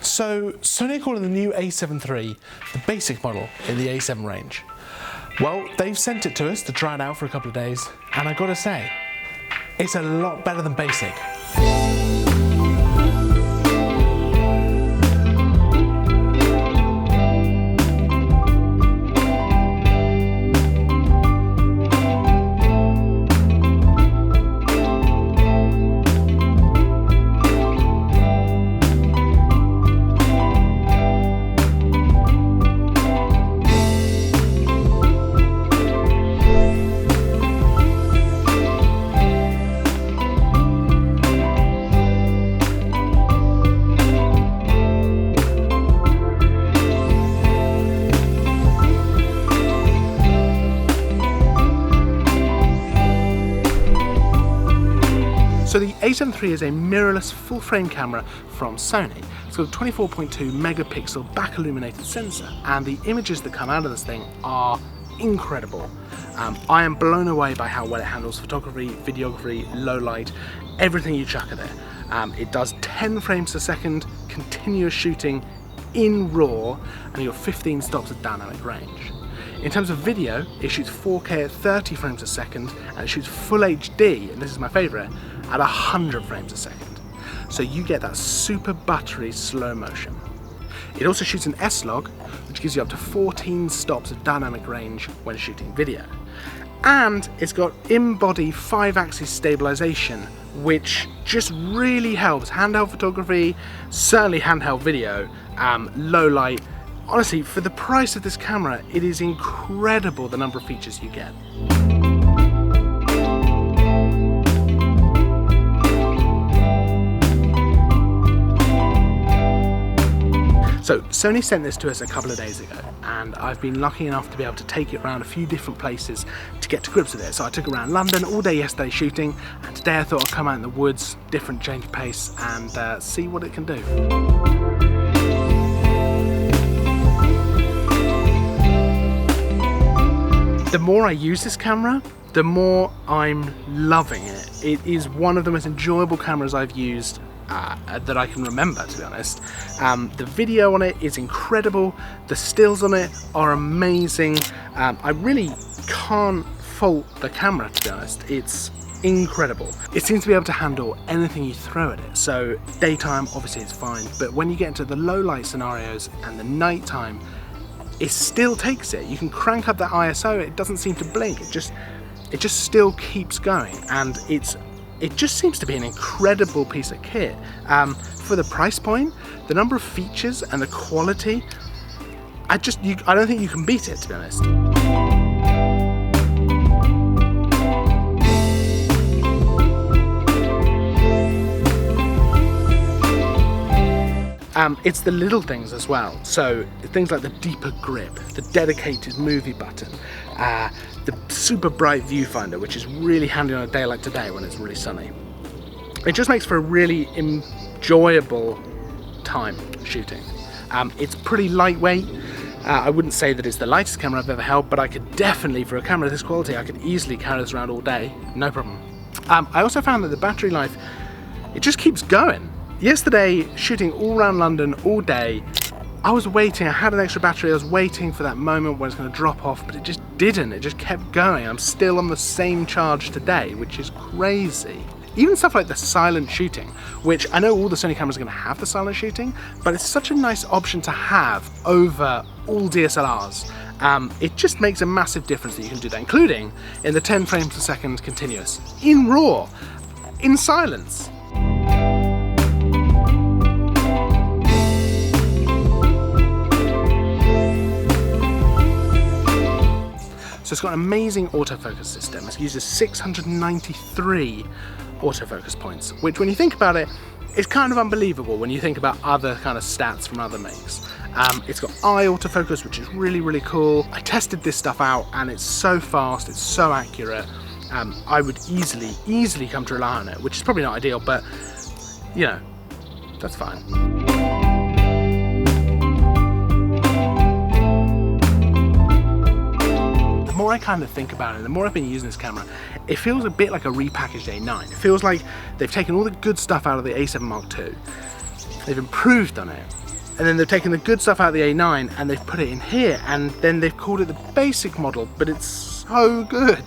So Sony are calling the new A7 III the basic model in the A7 range. Well, they've sent it to us to try it out for a couple of days, and I gotta say, it's a lot better than basic. So the A7 III is a mirrorless full-frame camera from Sony. It's got a 24.2 megapixel back illuminated sensor, and the images that come out of this thing are incredible. I am blown away by how well it handles photography, videography, low light, everything you chuck at it. It does 10 frames a second continuous shooting in RAW, and you've got 15 stops of dynamic range. In terms of video, it shoots 4K at 30 frames a second, and it shoots full HD, and this is my favourite, at 100 frames a second. So you get that super buttery slow motion. It also shoots an S-Log, which gives you up to 14 stops of dynamic range when shooting video. And it's got in-body 5-axis stabilization, which just really helps handheld photography, certainly handheld video, low light. Honestly, for the price of this camera, it is incredible the number of features you get. So Sony sent this to us a couple of days ago, and I've been lucky enough to be able to take it around a few different places to get to grips with it. So I took it around London all day yesterday shooting, and today I thought I'd come out in the woods, different change of pace, and see what it can do. The more I use this camera, the more I'm loving it. It is one of the most enjoyable cameras I've used that I can remember, to be honest. The video on it is incredible, the stills on it are amazing. I really can't fault the camera, to be honest. It's incredible. It seems to be able to handle anything you throw at it. So daytime, obviously it's fine, but when you get into the low light scenarios and the nighttime, it still takes it. You can crank up that ISO, it doesn't seem to blink, it just still keeps going, and it just seems to be an incredible piece of kit. For the price point, the number of features and the quality, I don't think you can beat it, to be honest. It's the little things as well, so things like the deeper grip, the dedicated movie button, the super bright viewfinder, which is really handy on a day like today when it's really sunny. It just makes for a really enjoyable time shooting. It's pretty lightweight. I wouldn't say that it's the lightest camera I've ever held, but I could definitely, for a camera of this quality, I could easily carry this around all day, no problem. I also found that the battery life, it just keeps going. Yesterday, shooting all around London all day, I was waiting, I had an extra battery, I was waiting for that moment when it's going to drop off, but it just didn't, it just kept going. I'm still on the same charge today, which is crazy. Even stuff like the silent shooting, which I know all the Sony cameras are going to have the silent shooting, but it's such a nice option to have over all DSLRs. It just makes a massive difference that you can do that, including in the 10 frames per second continuous, in RAW, in silence. So it's got an amazing autofocus system. It uses 693 autofocus points, which when you think about it, is kind of unbelievable when you think about other kind of stats from other makes. It's got eye autofocus, which is really, really cool. I tested this stuff out and it's so fast, it's so accurate. I would easily come to rely on it, which is probably not ideal, but you know, that's fine. The more I kind of think about it, the more I've been using this camera, it feels a bit like a repackaged A9. It feels like they've taken all the good stuff out of the A7 Mark II, they've improved on it, And then they've taken the good stuff out of the A9 and they've put it in here, and then they've called it the basic model, but it's so good.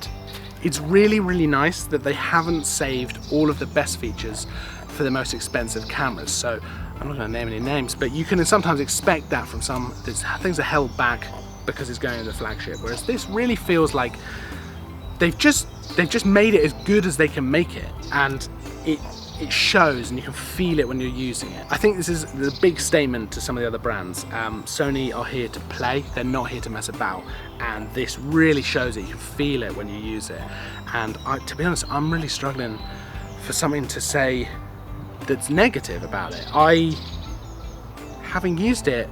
It's really, really nice that they haven't saved all of the best features for the most expensive cameras. So I'm not going to name any names, but you can sometimes expect that from some. Things are held back because it's going to the flagship, whereas this really feels like they've just made it as good as they can make it, and it shows, and you can feel it when you're using it. I think this is the big statement to some of the other brands. Sony are here to play, they're not here to mess about, and this really shows it. You can feel it when you use it. And to be honest, I'm really struggling for something to say that's negative about it. Having used it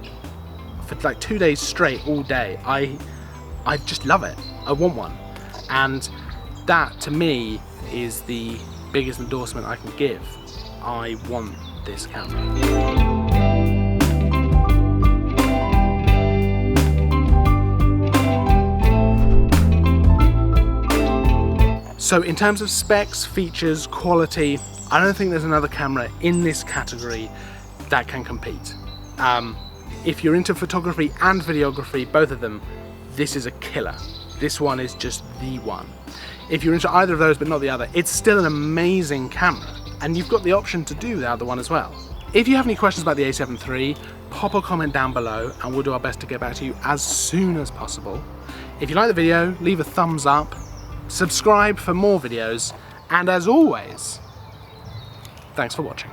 for like 2 days straight, all day, I just love it. I want one. And that, to me, is the biggest endorsement I can give. I want this camera. So in terms of specs, features, quality, I don't think there's another camera in this category that can compete. If you're into photography and videography, both of them, this is a killer. This one is just the one. If you're into either of those but not the other, it's still an amazing camera, and you've got the option to do the other one as well. If you have any questions about the A7 III, pop a comment down below and we'll do our best to get back to you as soon as possible. If you like the video, leave a thumbs up, subscribe for more videos, and as always, thanks for watching.